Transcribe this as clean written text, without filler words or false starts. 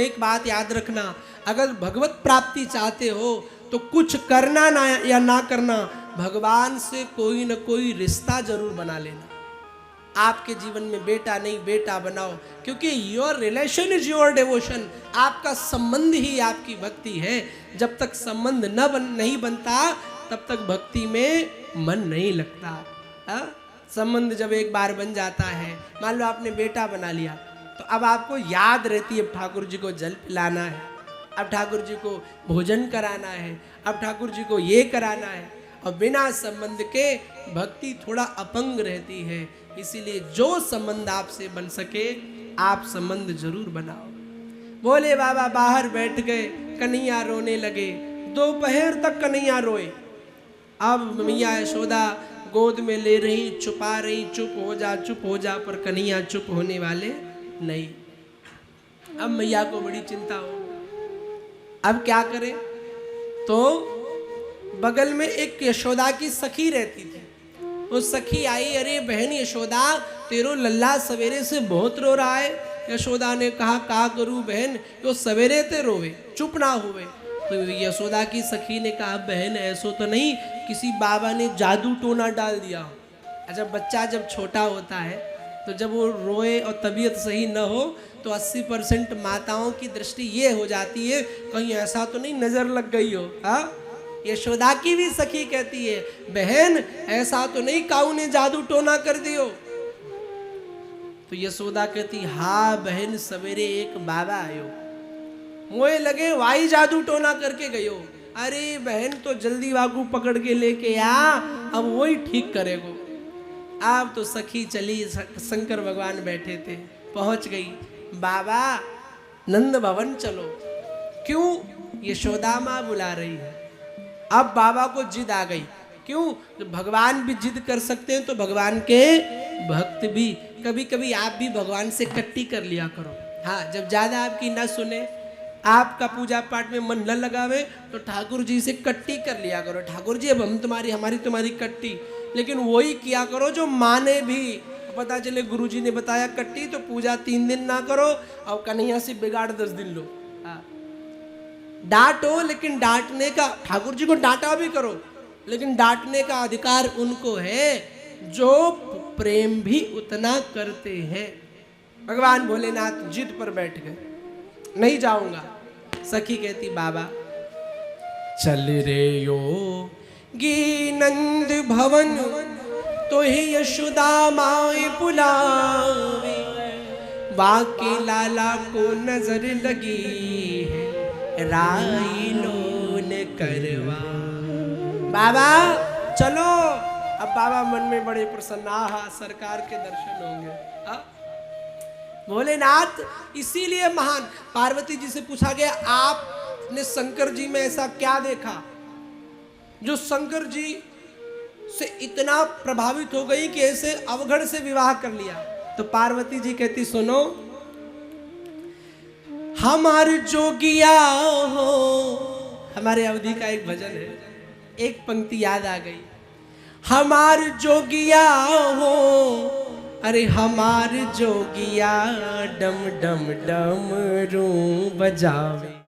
एक बात याद रखना, अगर भगवत प्राप्ति चाहते हो तो कुछ करना ना या ना करना, भगवान से कोई न कोई रिश्ता जरूर बना लेना। आपके जीवन में बेटा नहीं बेटा बनाओ, क्योंकि your relation is your devotion. आपका संबंध ही आपकी भक्ति है। जब तक संबंध नहीं बनता तब तक भक्ति में मन नहीं लगता। संबंध जब एक बार बन जाता है, मान लो आपने बेटा बना लिया, तो अब आपको याद रहती है, अब ठाकुर जी को जल पिलाना है, अब ठाकुर जी को भोजन कराना है, अब ठाकुर जी को ये कराना है। और बिना संबंध के भक्ति थोड़ा अपंग रहती है। इसीलिए जो संबंध आपसे बन सके आप संबंध जरूर बनाओ। बोले बाबा बाहर बैठ गए, कन्हैया रोने लगे, दोपहर तक कन्हैया रोए। अब मैया यशोदा गोद में ले रही, छुपा रही, चुप हो जा, पर कन्हैया चुप होने वाले नहीं। अब मैया को बड़ी चिंता हो, अब क्या करे? तो बगल में एक यशोदा की सखी रहती थी। वो सखी आई, अरे बहन यशोदा, तेरो लल्ला सवेरे से बहुत रो रहा है। यशोदा ने कहा, का करूं बहन, तो सवेरे ते रोवे, चुप ना हुए। तो यशोदा की सखी ने कहा, बहन ऐसो तो नहीं किसी बाबा ने जादू टोना डाल दिया हो। अच्छा, बच्चा जब छोटा होता है तो जब वो रोए और तबीयत सही न हो तो 80% माताओं की दृष्टि ये हो जाती है, कहीं ऐसा तो नहीं नजर लग गई हो। हाँ, यशोदा की भी सखी कहती है, बहन ऐसा तो नहीं काऊ ने जादू टोना कर दियो। तो यशोदा कहती, हाँ बहन, सवेरे एक बाबा आयो, मोए लगे वाई जादू टोना करके गयो। अरे बहन, तो जल्दी वागू पकड़ के लेके आ, अब वही ठीक करेगो। अब तो सखी चली, शंकर भगवान बैठे थे, पहुंच गई। बाबा नंद भवन चलो। क्यों? यशोदा माँ बुला रही है। अब बाबा को जिद आ गई। क्यों? जब भगवान भी जिद कर सकते हैं तो भगवान के भक्त भी। कभी कभी आप भी भगवान से कट्टी कर लिया करो। हाँ, जब ज्यादा आपकी ना सुने, आपका पूजा पाठ में मन न लगावे, तो ठाकुर जी से कट्टी कर लिया करो। ठाकुर जी अब हम तुम्हारी कट्टी। लेकिन वही किया करो जो माने भी। पता चले गुरुजी ने बताया कट्टी, तो पूजा 3 दिन ना करो और कन्हैया से बिगाड़ 10 दिन लो। डांटो, लेकिन डांटने का, ठाकुर जी को डांटा भी करो, लेकिन डांटने का अधिकार उनको है जो प्रेम भी उतना करते हैं। भगवान भोलेनाथ जिद पर बैठ गए, नहीं जाऊंगा। सखी कहती, बाबा चल रे यो गी नंद भवन, तो ही यशोदा माए बुलावे, बाके लाला को नजर लगी है, राई लोन करवा। बाबा चलो। अब बाबा मन में बड़े प्रसन्न, आहा सरकार के दर्शन होंगे। भोलेनाथ इसीलिए महान। पार्वती जी से पूछा गया, आपने शंकर जी में ऐसा क्या देखा जो शंकर जी से इतना प्रभावित हो गई कि ऐसे अवघड़ से विवाह कर लिया? तो पार्वती जी कहती, सुनो, हमारे जोगिया हो। हमारे अवधि का एक भजन है, एक पंक्ति याद आ गई, हमार जोगिया हो, अरे हमार जोगिया डम डम डम रू बजावे।